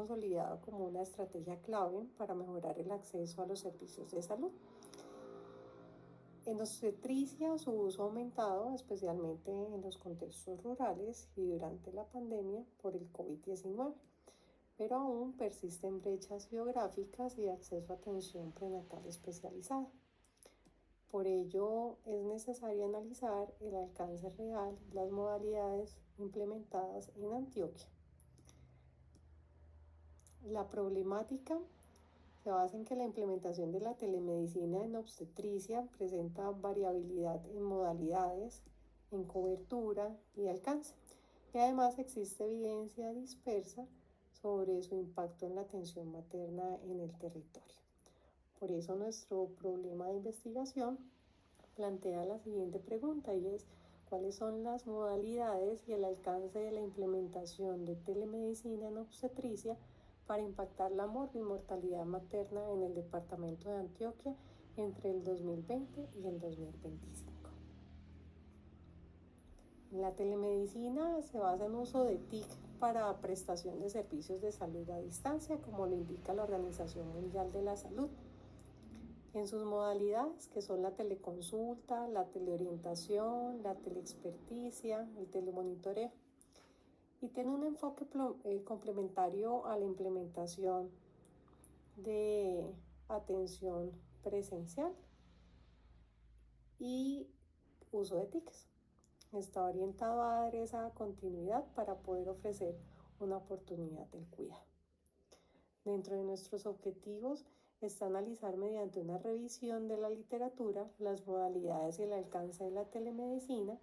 consolidado como una estrategia clave para mejorar el acceso a los servicios de salud. En obstetricia, su uso ha aumentado, especialmente en los contextos rurales y durante la pandemia por el COVID-19, pero aún persisten brechas geográficas y de acceso a atención prenatal especializada. Por ello, es necesario analizar el alcance real y las modalidades implementadas en Antioquia. La problemática se basa en que la implementación de la telemedicina en obstetricia presenta variabilidad en modalidades, en cobertura y alcance. Y además existe evidencia dispersa sobre su impacto en la atención materna en el territorio. Por eso nuestro problema de investigación plantea la siguiente pregunta y es: ¿cuáles son las modalidades y el alcance de la implementación de telemedicina en obstetricia para impactar la mortalidad materna en el departamento de Antioquia entre el 2020 y el 2025? La telemedicina se basa en uso de TIC para prestación de servicios de salud a distancia, como lo indica la Organización Mundial de la Salud, en sus modalidades, que son la teleconsulta, la teleorientación, la teleexperticia, el telemonitoreo, y tiene un enfoque complementario a la implementación de atención presencial y uso de TICs. Está orientado a dar esa continuidad para poder ofrecer una oportunidad del cuidado. Dentro de nuestros objetivos está analizar mediante una revisión de la literatura las modalidades y el alcance de la telemedicina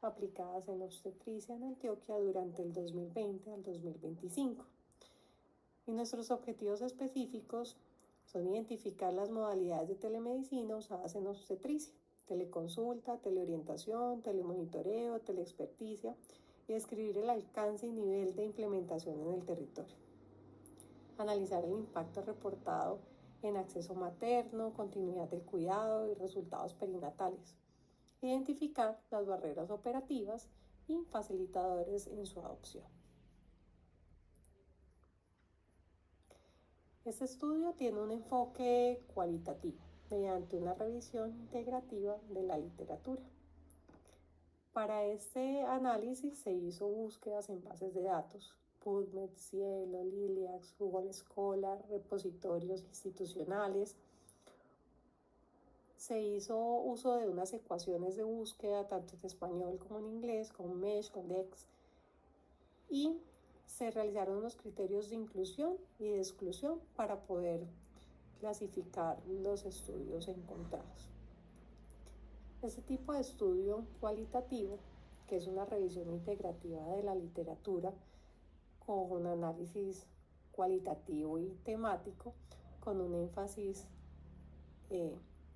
aplicadas en obstetricia en Antioquia durante el 2020 al 2025. Y nuestros objetivos específicos son identificar las modalidades de telemedicina usadas en obstetricia: teleconsulta, teleorientación, telemonitoreo, teleexperticia, y describir el alcance y nivel de implementación en el territorio. Analizar el impacto reportado en acceso materno, continuidad del cuidado y resultados perinatales. Identificar las barreras operativas y facilitadores en su adopción. Este estudio tiene un enfoque cualitativo mediante una revisión integrativa de la literatura. Para este análisis se hizo búsquedas en bases de datos, PubMed, Cielo, Liliax, Google Scholar, repositorios institucionales. Se hizo uso de unas ecuaciones de búsqueda tanto en español como en inglés, con MESH, con DEX, y se realizaron unos criterios de inclusión y de exclusión para poder clasificar los estudios encontrados. Este tipo de estudio cualitativo, que es una revisión integrativa de la literatura con un análisis cualitativo y temático, con un énfasis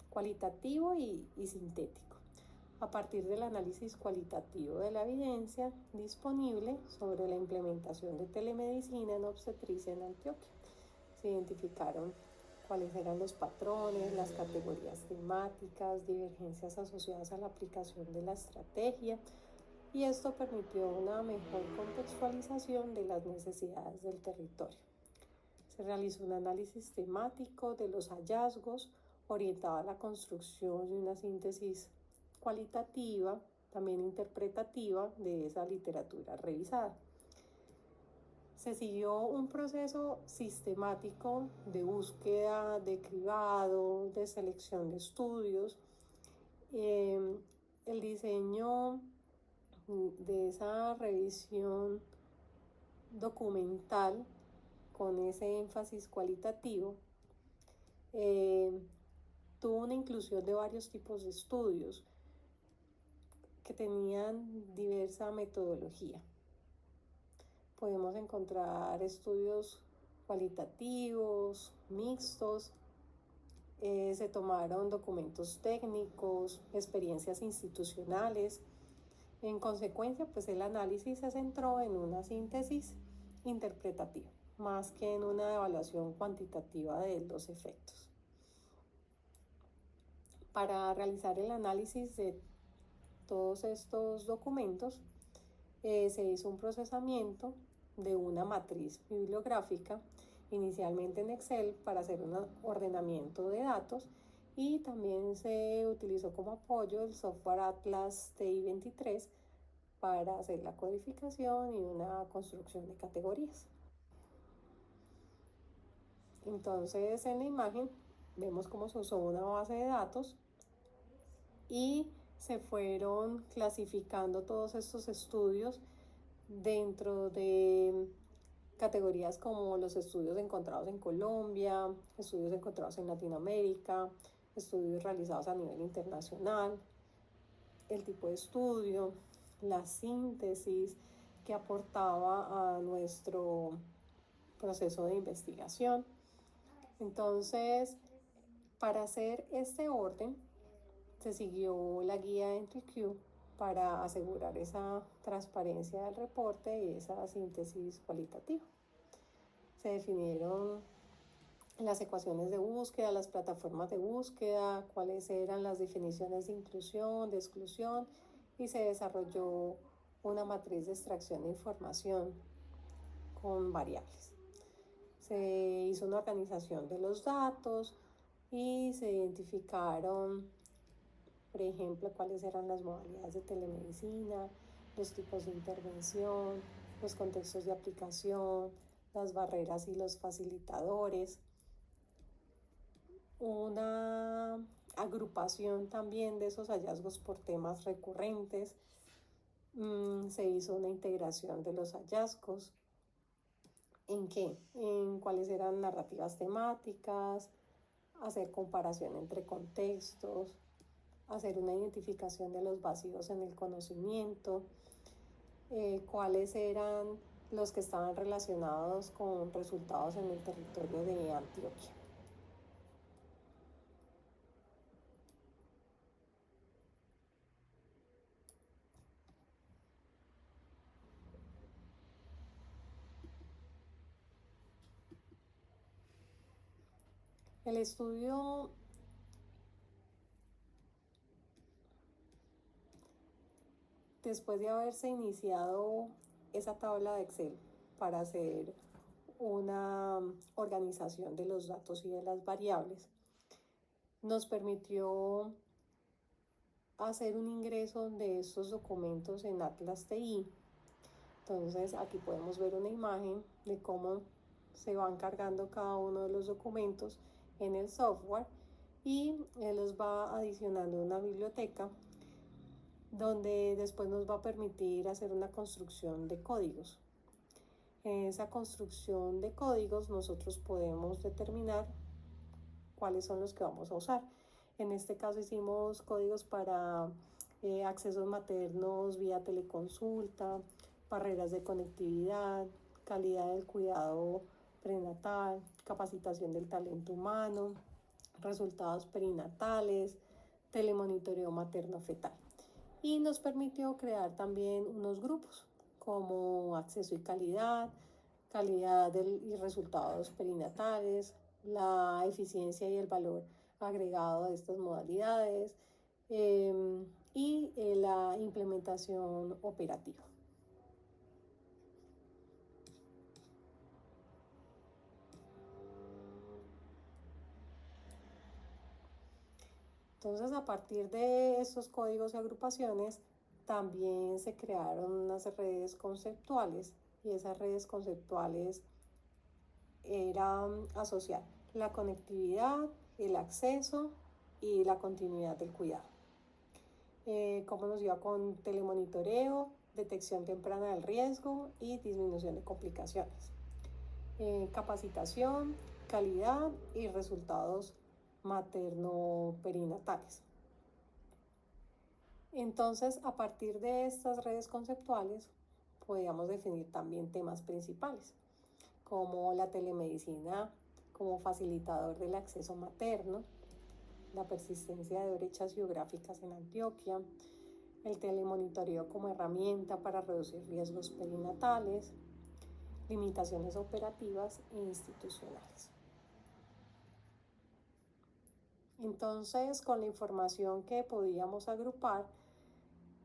cualitativo y sintético, a partir del análisis cualitativo de la evidencia disponible sobre la implementación de telemedicina en obstetricia en Antioquia. Se identificaron cuáles eran los patrones, las categorías temáticas, divergencias asociadas a la aplicación de la estrategia, y esto permitió una mejor contextualización de las necesidades del territorio. Se realizó un análisis temático de los hallazgos orientado a la construcción de una síntesis cualitativa, también interpretativa, de esa literatura revisada. Se siguió un proceso sistemático de búsqueda, de cribado, de selección de estudios. El diseño de esa revisión documental con ese énfasis cualitativo tuvo una inclusión de varios tipos de estudios que tenían diversa metodología. Podemos encontrar estudios cualitativos, mixtos, se tomaron documentos técnicos, experiencias institucionales. En consecuencia, pues el análisis se centró en una síntesis interpretativa, más que en una evaluación cuantitativa de los efectos. Para realizar el análisis de todos estos documentos, se hizo un procesamiento de una matriz bibliográfica, inicialmente en Excel, para hacer un ordenamiento de datos, y también se utilizó como apoyo el software Atlas TI-23 para hacer la codificación y una construcción de categorías. Entonces, en la imagen vemos cómo se usó una base de datos y se fueron clasificando todos estos estudios dentro de categorías como los estudios encontrados en Colombia, estudios encontrados en Latinoamérica, estudios realizados a nivel internacional, el tipo de estudio, la síntesis que aportaba a nuestro proceso de investigación. Entonces, para hacer este orden, se siguió la guía EntryQ para asegurar esa transparencia del reporte y esa síntesis cualitativa. Se definieron las ecuaciones de búsqueda, las plataformas de búsqueda, cuáles eran las definiciones de inclusión, de exclusión, y se desarrolló una matriz de extracción de información con variables. Se hizo una organización de los datos y se identificaron, por ejemplo, cuáles eran las modalidades de telemedicina, los tipos de intervención, los contextos de aplicación, las barreras y los facilitadores. Una agrupación también de esos hallazgos por temas recurrentes. Se hizo una integración de los hallazgos. ¿En qué? En cuáles eran narrativas temáticas, hacer comparación entre contextos, hacer una identificación de los vacíos en el conocimiento, cuáles eran los que estaban relacionados con resultados en el territorio de Antioquia. El estudio después de haberse iniciado esa tabla de Excel para hacer una organización de los datos y de las variables, nos permitió hacer un ingreso de estos documentos en Atlas TI. Entonces aquí podemos ver una imagen de cómo se van cargando cada uno de los documentos en el software, y él los va adicionando una biblioteca donde después nos va a permitir hacer una construcción de códigos. En esa construcción de códigos nosotros podemos determinar cuáles son los que vamos a usar. En este caso hicimos códigos para accesos maternos vía teleconsulta, barreras de conectividad, calidad del cuidado prenatal, capacitación del talento humano, resultados perinatales, telemonitoreo materno-fetal. Y nos permitió crear también unos grupos como acceso y calidad, y resultados perinatales, la eficiencia y el valor agregado de estas modalidades, y la implementación operativa. Entonces, a partir de estos códigos y agrupaciones, también se crearon unas redes conceptuales, y esas redes conceptuales eran asociar la conectividad, el acceso y la continuidad del cuidado. Cómo nos iba con telemonitoreo, detección temprana del riesgo y disminución de complicaciones. Capacitación, calidad y resultados materno-perinatales. Entonces, a partir de estas redes conceptuales, podíamos definir también temas principales, como la telemedicina como facilitador del acceso materno, la persistencia de brechas geográficas en Antioquia, el telemonitoreo como herramienta para reducir riesgos perinatales, limitaciones operativas e institucionales. Entonces, con la información que podíamos agrupar,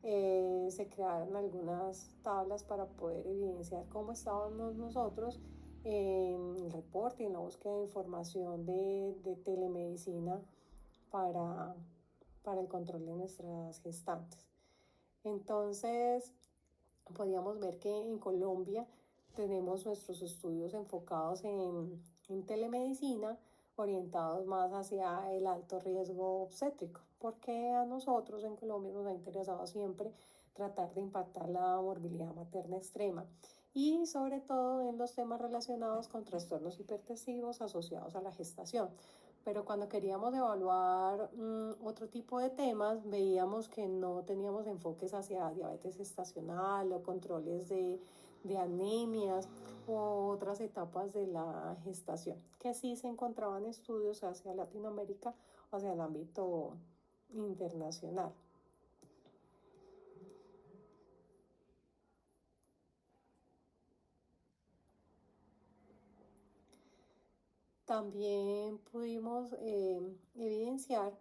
se crearon algunas tablas para poder evidenciar cómo estábamos nosotros en el reporte y en la búsqueda de información de telemedicina para, para el control de nuestras gestantes. Entonces, podíamos ver que en Colombia tenemos nuestros estudios enfocados en telemedicina, orientados más hacia el alto riesgo obstétrico, porque a nosotros en Colombia nos ha interesado siempre tratar de impactar la morbilidad materna extrema y sobre todo en los temas relacionados con trastornos hipertensivos asociados a la gestación. Pero cuando queríamos evaluar otro tipo de temas, veíamos que no teníamos enfoques hacia diabetes gestacional o controles de anemias u otras etapas de la gestación, que sí se encontraban estudios hacia Latinoamérica o hacia el ámbito internacional. También pudimos evidenciar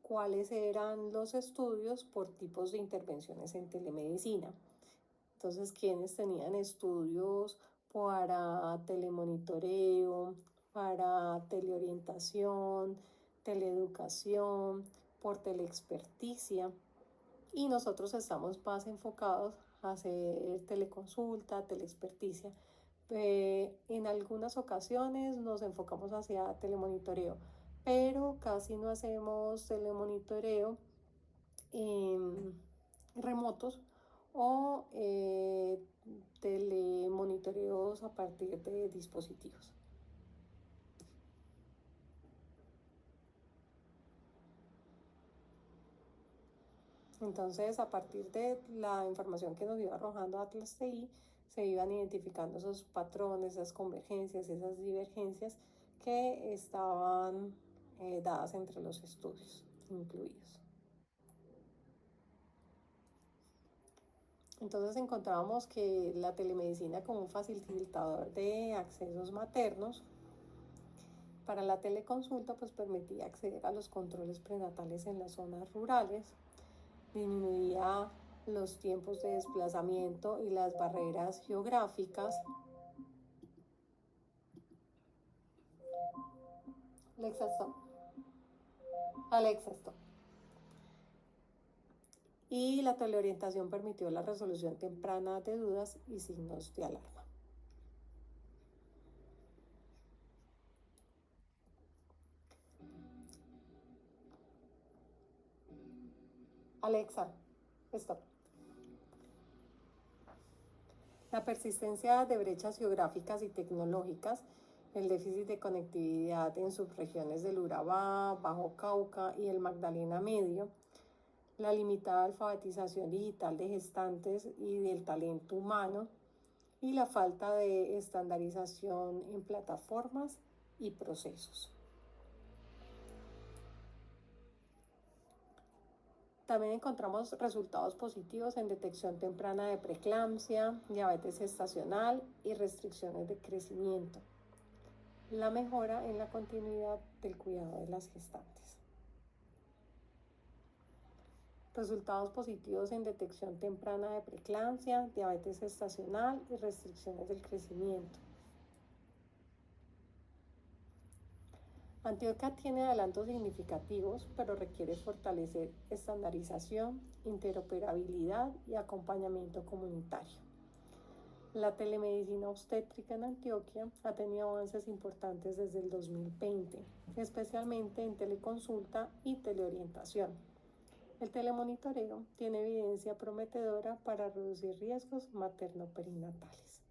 cuáles eran los estudios por tipos de intervenciones en telemedicina. Entonces, quienes tenían estudios para telemonitoreo, para teleorientación, teleeducación, por teleexperticia. Y nosotros estamos más enfocados a hacer teleconsulta, teleexperticia. En algunas ocasiones nos enfocamos hacia telemonitoreo, pero casi no hacemos telemonitoreo remotos o telemonitoreos a partir de dispositivos. Entonces, a partir de la información que nos iba arrojando Atlas TI, se iban identificando esos patrones, esas convergencias, esas divergencias que estaban dadas entre los estudios incluidos. Entonces encontrábamos que la telemedicina como un facilitador de accesos maternos para la teleconsulta pues permitía acceder a los controles prenatales en las zonas rurales, disminuía los tiempos de desplazamiento y las barreras geográficas. Alexa, stop. Alexa, stop. Y la teleorientación permitió la resolución temprana de dudas y signos de alarma. Alexa, stop. La persistencia de brechas geográficas y tecnológicas, el déficit de conectividad en subregiones del Urabá, Bajo Cauca y el Magdalena Medio, la limitada alfabetización digital de gestantes y del talento humano y la falta de estandarización en plataformas y procesos. También encontramos resultados positivos en detección temprana de preeclampsia, diabetes gestacional y restricciones de crecimiento. La mejora en la continuidad del cuidado de las gestantes. Resultados positivos en detección temprana de preeclampsia, diabetes gestacional y restricciones del crecimiento. Antioquia tiene adelantos significativos, pero requiere fortalecer estandarización, interoperabilidad y acompañamiento comunitario. La telemedicina obstétrica en Antioquia ha tenido avances importantes desde el 2020, especialmente en teleconsulta y teleorientación. El telemonitoreo tiene evidencia prometedora para reducir riesgos materno-perinatales.